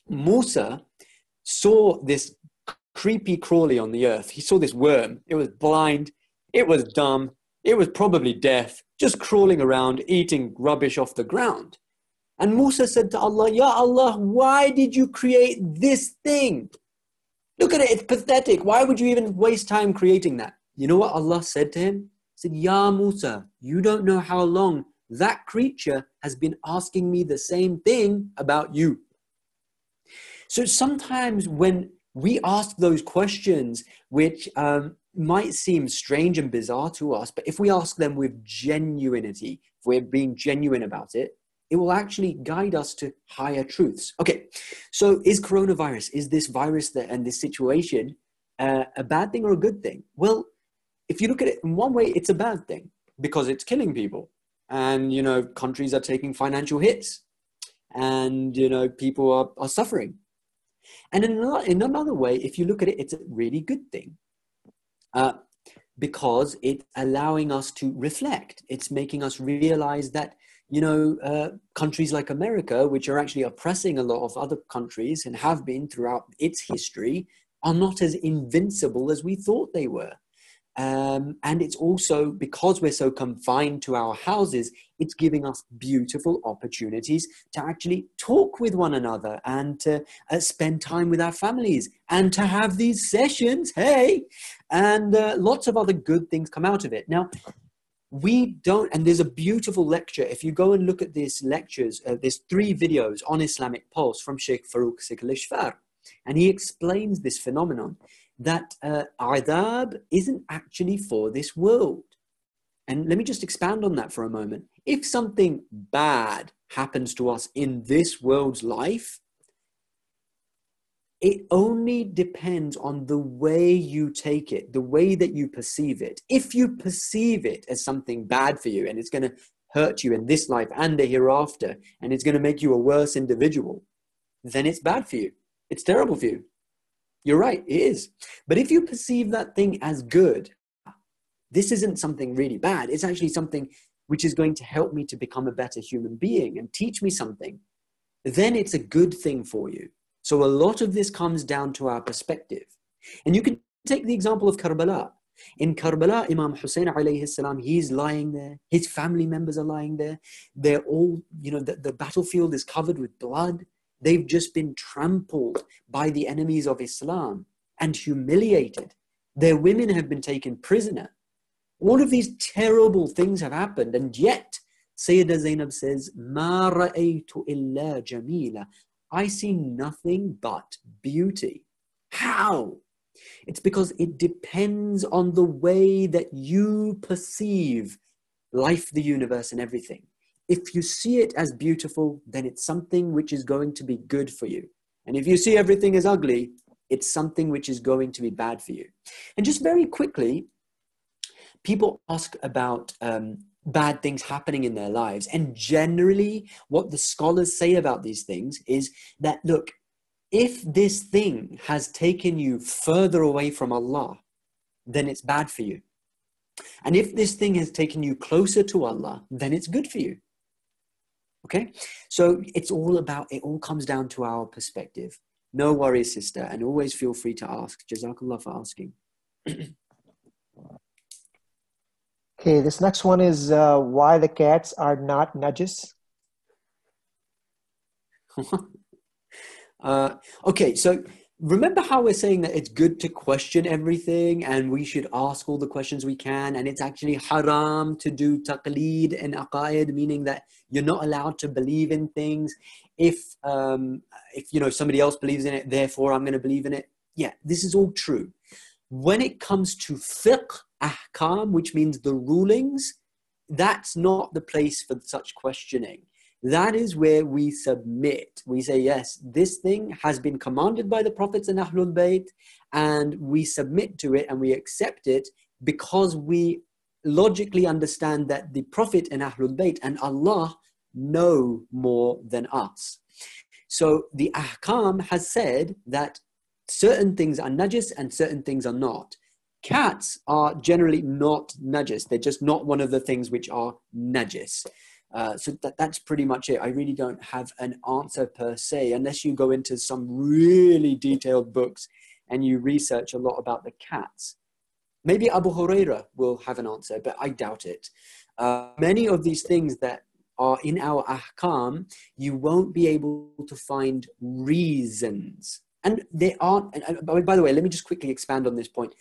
Musa saw this creepy crawly on the earth. He saw this worm. It was blind. It was dumb. It was probably deaf, just crawling around, eating rubbish off the ground. And Musa said to Allah, Ya Allah, why did you create this thing? Look at it. It's pathetic. Why would you even waste time creating that? You know what Allah said to him? He said, Ya Musa, you don't know how long that creature has been asking me the same thing about you. So sometimes when we ask those questions, which might seem strange and bizarre to us, but if we ask them with genuinity, if we're being genuine about it, it will actually guide us to higher truths. Okay, so is coronavirus, is this virus and this situation a bad thing or a good thing? Well, if you look at it in one way, it's a bad thing because it's killing people. And, you know, countries are taking financial hits. And, you know, people are suffering. And in another way, if you look at it, it's a really good thing. Because it's allowing us to reflect. It's making us realize that, you know, countries like America, which are actually oppressing a lot of other countries and have been throughout its history, are not as invincible as we thought they were. And it's also, because we're so confined to our houses, it's giving us beautiful opportunities to actually talk with one another and to spend time with our families and to have these sessions, hey, and lots of other good things come out of it. Now, we don't, and there's a beautiful lecture, if you go and look at these lectures, there's 3 videos on Islamic Pulse from Sheikh Farouk Sikh-al-Ishfar, and he explains this phenomenon that adab isn't actually for this world. And let me just expand on that for a moment. If something bad happens to us in this world's life, it only depends on the way you take it, the way that you perceive it. If you perceive it as something bad for you and it's going to hurt you in this life and the hereafter, and it's going to make you a worse individual, then it's bad for you. It's terrible for you. You're right, it is. But if you perceive that thing as good, this isn't something really bad. It's actually something which is going to help me to become a better human being and teach me something. Then it's a good thing for you. So a lot of this comes down to our perspective. And you can take the example of Karbala. In Karbala, Imam Hussein alayhi salam, he's lying there. His family members are lying there. They're all, you know, the battlefield is covered with blood. They've just been trampled by the enemies of Islam and humiliated. Their women have been taken prisoner. All of these terrible things have happened, and yet Sayyidah Zainab says, "Ma ra'aytu illa jamila." I see nothing but beauty. How? It's because it depends on the way that you perceive life, the universe, and everything. If you see it as beautiful, then it's something which is going to be good for you. And if you see everything as ugly, it's something which is going to be bad for you. And just very quickly, people ask about bad things happening in their lives. And generally, what the scholars say about these things is that, look, if this thing has taken you further away from Allah, then it's bad for you. And if this thing has taken you closer to Allah, then it's good for you. Okay, so it all comes down to our perspective. No worries, sister, and always feel free to ask. Jazakallah for asking. Okay, this next one is why the cats are not najis. Okay, so remember how we're saying that it's good to question everything and we should ask all the questions we can, and it's actually haram to do taqleed and aqaid, meaning that you're not allowed to believe in things if you know somebody else believes in it, therefore I'm going to believe in it. Yeah, this is all true. When it comes to fiqh, ahkam, which means the rulings, that's not the place for such questioning. That is where we submit. We say, yes, this thing has been commanded by the prophets and Ahlul Bayt, and we submit to it and we accept it because we logically understand that the Prophet and Ahlul Bayt and Allah know more than us. So the Ahkam has said that certain things are najis and certain things are not. Cats are generally not najis. They're just not one of the things which are najis. So that's pretty much it. I really don't have an answer per se, unless you go into some really detailed books and you research a lot about the cats. Maybe Abu Huraira will have an answer, but I doubt it. Many of these things that are in our ahkam, you won't be able to find reasons. And they aren't, and by the way, let me just quickly expand on this point.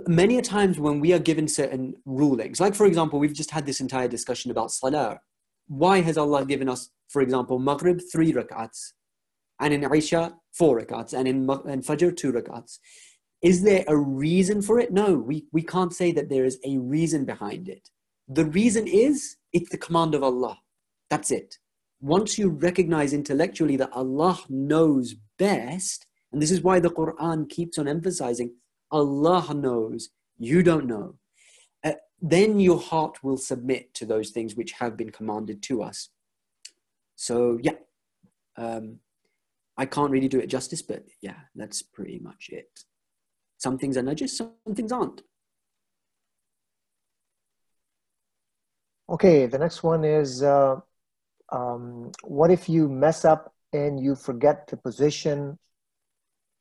Many a times when we are given certain rulings, like for example, we've just had this entire discussion about Salah. Why has Allah given us, for example, Maghrib 3 rak'ats, and in Isha 4 rak'ats, and in Fajr 2 rak'ats? Is there a reason for it? No, we can't say that there is a reason behind it. The reason is, it's the command of Allah. That's it. Once you recognize intellectually that Allah knows best, and this is why the Quran keeps on emphasizing, Allah knows, you don't know, then your heart will submit to those things which have been commanded to us. So yeah, I can't really do it justice, but yeah, that's pretty much it. Some things are najis, some things aren't. Okay, the next one is, what if you mess up and you forget the position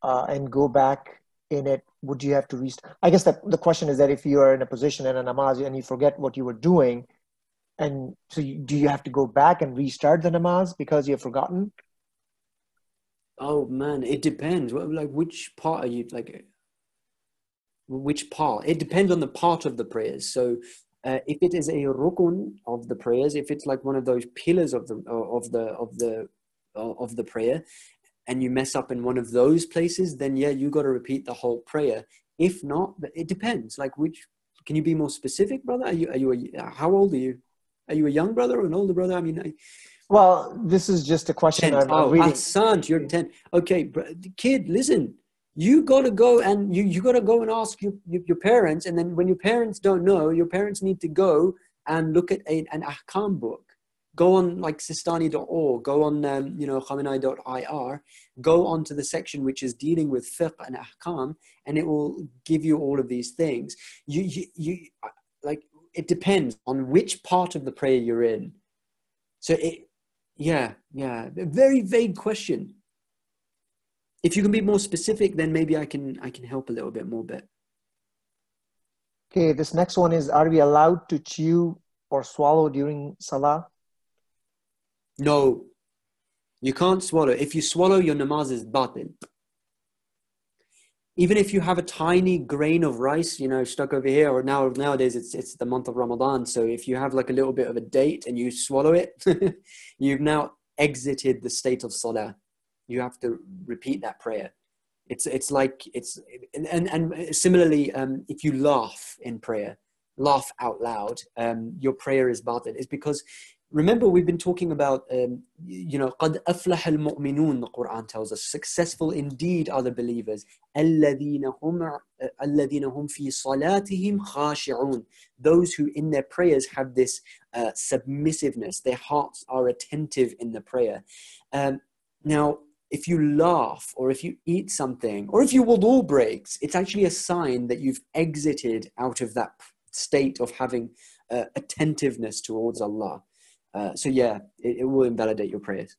and go back in it? Would you have to restart? I guess the question is that if you are in a position in a namaz and you forget what you were doing, and so do you have to go back and restart the namaz because you've forgotten? Oh man, it depends. Like, which part are you, like, which part? It depends on the part of the prayers. So if it is a rukun of the prayers, if it's like one of those pillars of the prayer, and you mess up in one of those places, then yeah, you got to repeat the whole prayer. If not, it depends. Like, which, can you be more specific, brother? How old are you? Are you a young brother or an older brother? I mean, well, this is just a question 10. I'm reading. Hassan, you're 10. Okay, kid, listen. You got to go and you got to go and ask your parents, and then when your parents don't know, your parents need to go and look at an ahkam book. Go on like sistani.org, go on Khomeini.ir, go onto the section which is dealing with fiqh and ahkam, and it will give you all of these things. You like, it depends on which part of the prayer you're in. So a very vague question. If you can be more specific, then maybe I can help a little bit more. But okay, this next one is, are we allowed to chew or swallow during salah? No, you can't swallow. If you swallow, your namaz is batil. Even if you have a tiny grain of rice, stuck over here, or nowadays it's the month of Ramadan. So if you have like a little bit of a date and you swallow it, you've now exited the state of salah. You have to repeat that prayer. It's like, and similarly, if you laugh in prayer, laugh out loud, your prayer is batil. It's because, remember, we've been talking about, قَدْ أَفْلَحَ الْمُؤْمِنُونَ, the Quran tells us, successful indeed are the believers, الَّذِينَ هُمْ فِي صَلَاتِهِمْ خَاشِعُونَ, those who in their prayers have this submissiveness, their hearts are attentive in the prayer. Now, if you laugh, or if you eat something, or if your wudu breaks, it's actually a sign that you've exited out of that state of having attentiveness towards Allah. So yeah, it will invalidate your prayers.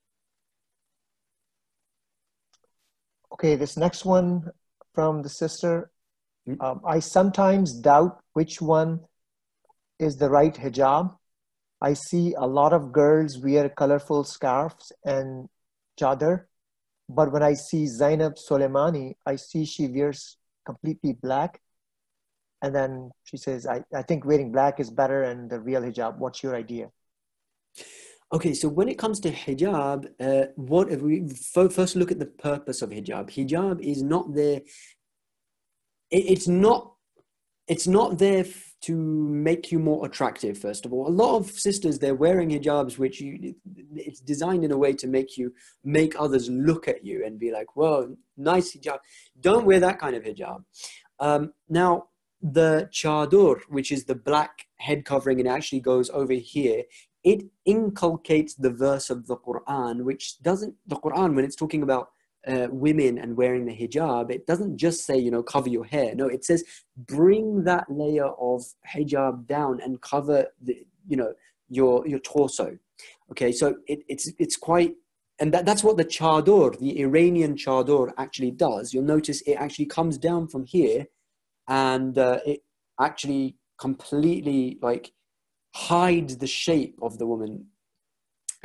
Okay, this next one from the sister. I sometimes doubt which one is the right hijab. I see a lot of girls wear colorful scarves and chadar, but when I see Zainab Soleimani, I see she wears completely black. And then she says, I think wearing black is better and the real hijab. What's your idea? Okay, so when it comes to hijab, what if we first look at the purpose of hijab? Hijab is not there. It's not there to make you more attractive, first of all. A lot of sisters, they're wearing hijabs, which it's designed in a way to make others look at you and be like, whoa, nice hijab. Don't wear that kind of hijab. Now, the chador, which is the black head covering, and it actually goes over here, it inculcates the verse of the Quran, which doesn't, the Quran, when it's talking about women and wearing the hijab, it doesn't just say, cover your hair. No, it says bring that layer of hijab down and cover the, your torso. Okay, so it's quite, and that's what the chador, the Iranian chador, actually does. You'll notice it actually comes down from here, and it actually completely hides the shape of the woman.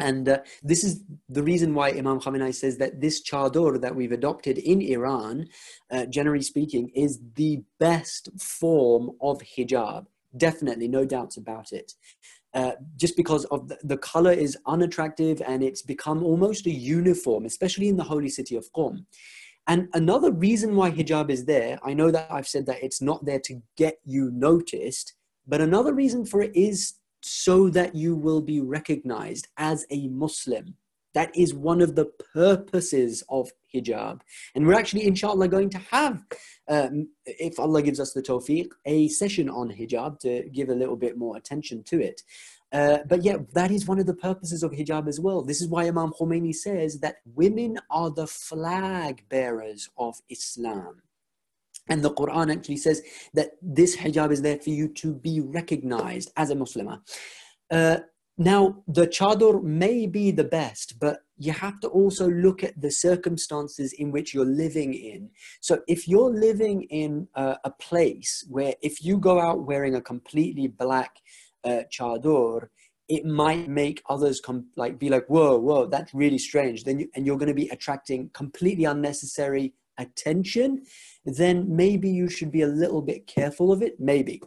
And this is the reason why Imam Khomeini says that this chador that we've adopted in Iran, generally speaking, is the best form of hijab. Definitely, no doubts about it. Just because of the color is unattractive, and it's become almost a uniform, especially in the holy city of Qom. And another reason why hijab is there, I know that I've said that it's not there to get you noticed, but another reason for it is so that you will be recognized as a Muslim. That is one of the purposes of hijab. And we're actually, inshallah, going to have, if Allah gives us the tawfiq, a session on hijab to give a little bit more attention to it. But yeah, that is one of the purposes of hijab as well. This is why Imam Khomeini says that women are the flag bearers of Islam. And the Quran actually says that this hijab is there for you to be recognized as a Muslimah. Now, the chador may be the best, but you have to also look at the circumstances in which you're living in. So if you're living in a place where if you go out wearing a completely black chador, it might make others be like, whoa, that's really strange. And you're going to be attracting completely unnecessary attention. Then maybe you should be a little bit careful of it, maybe.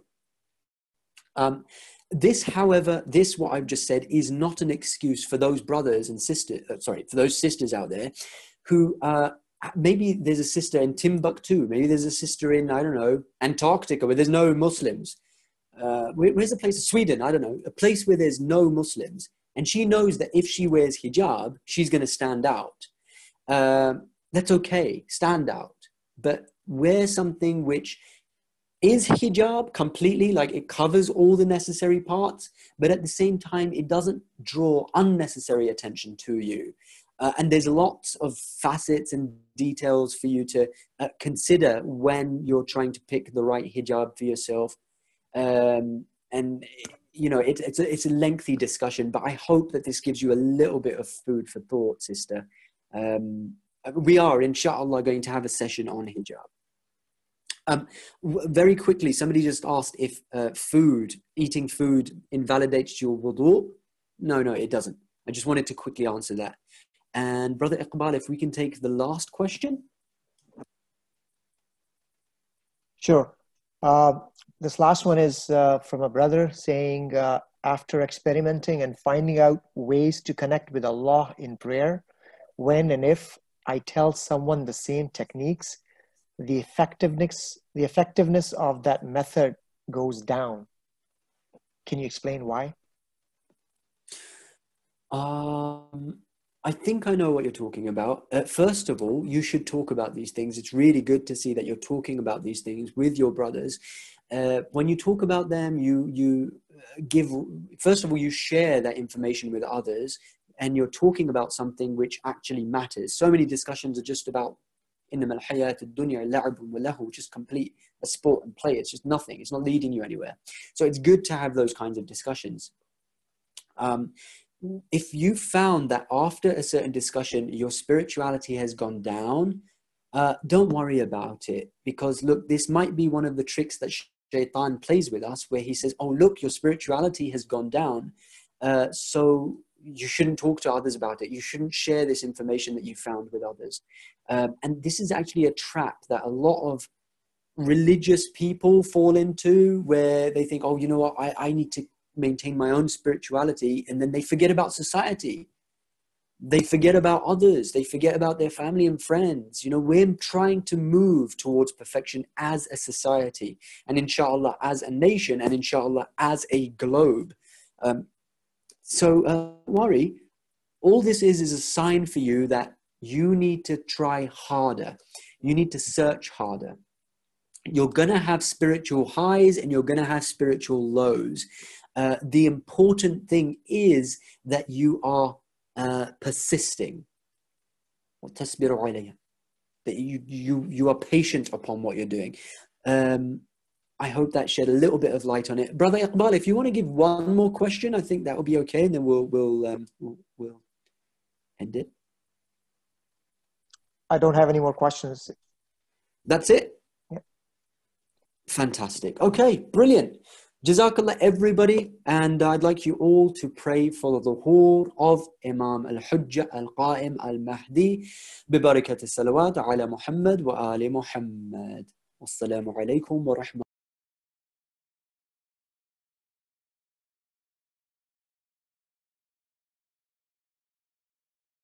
This, however, what I've just said is not an excuse for those brothers and sisters, for those sisters out there who, maybe there's a sister in Timbuktu, maybe there's a sister in, I don't know, Antarctica where there's no Muslims. Where's a place, Sweden, I don't know, a place where there's no Muslims. And she knows that if she wears hijab, she's going to stand out. That's okay, stand out. But wear something which is hijab completely, like it covers all the necessary parts, but at the same time, it doesn't draw unnecessary attention to you. And there's lots of facets and details for you to consider when you're trying to pick the right hijab for yourself. And it's a lengthy discussion, but I hope that this gives you a little bit of food for thought, sister. We are, inshallah, going to have a session on hijab. Very quickly, somebody just asked if eating food invalidates your wudu. No, it doesn't. I just wanted to quickly answer that. And Brother Iqbal, if we can take the last question. Sure. This last one is from a brother saying, after experimenting and finding out ways to connect with Allah in prayer, when and if I tell someone the same techniques, the effectiveness of that method goes down. Can you explain why? I think I know what you're talking about. First of all, you should talk about these things. It's really good to see that you're talking about these things with your brothers. When you talk about them, you first of all, you share that information with others, and you're talking about something which actually matters. So many discussions are just about إنما الحياة الدنيا لعب وله, just complete a sport and play. It's just nothing. It's not leading you anywhere. So it's good to have those kinds of discussions. If you found that after a certain discussion, your spirituality has gone down, don't worry about it. Because look, this might be one of the tricks that Shaitan plays with us, where he says, oh, look, your spirituality has gone down. So you shouldn't talk to others about it. You shouldn't share this information that you found with others. And this is actually a trap that a lot of religious people fall into, where they think, oh, you know what, I need to maintain my own spirituality, and then they forget about society. They forget about others. They forget about their family and friends. You know, we're trying to move towards perfection as a society, and inshallah as a nation, and inshallah as a globe. Don't worry. All this is a sign for you that you need to try harder. You need to search harder. You're going to have spiritual highs and you're going to have spiritual lows. The important thing is that you are persisting. That you are patient upon what you're doing. I hope that shed a little bit of light on it. Brother Iqbal, if you want to give one more question, I think that will be okay, and then we'll end it. I don't have any more questions. That's it? Yeah. Fantastic. Okay, brilliant. Jazakallah everybody, and I'd like you all to pray for the dhuhr of Imam al-Hujjah al-Qa'im al-Mahdi ببركة الصلوات على محمد وآل محمد. والسلام عليكم ورحمة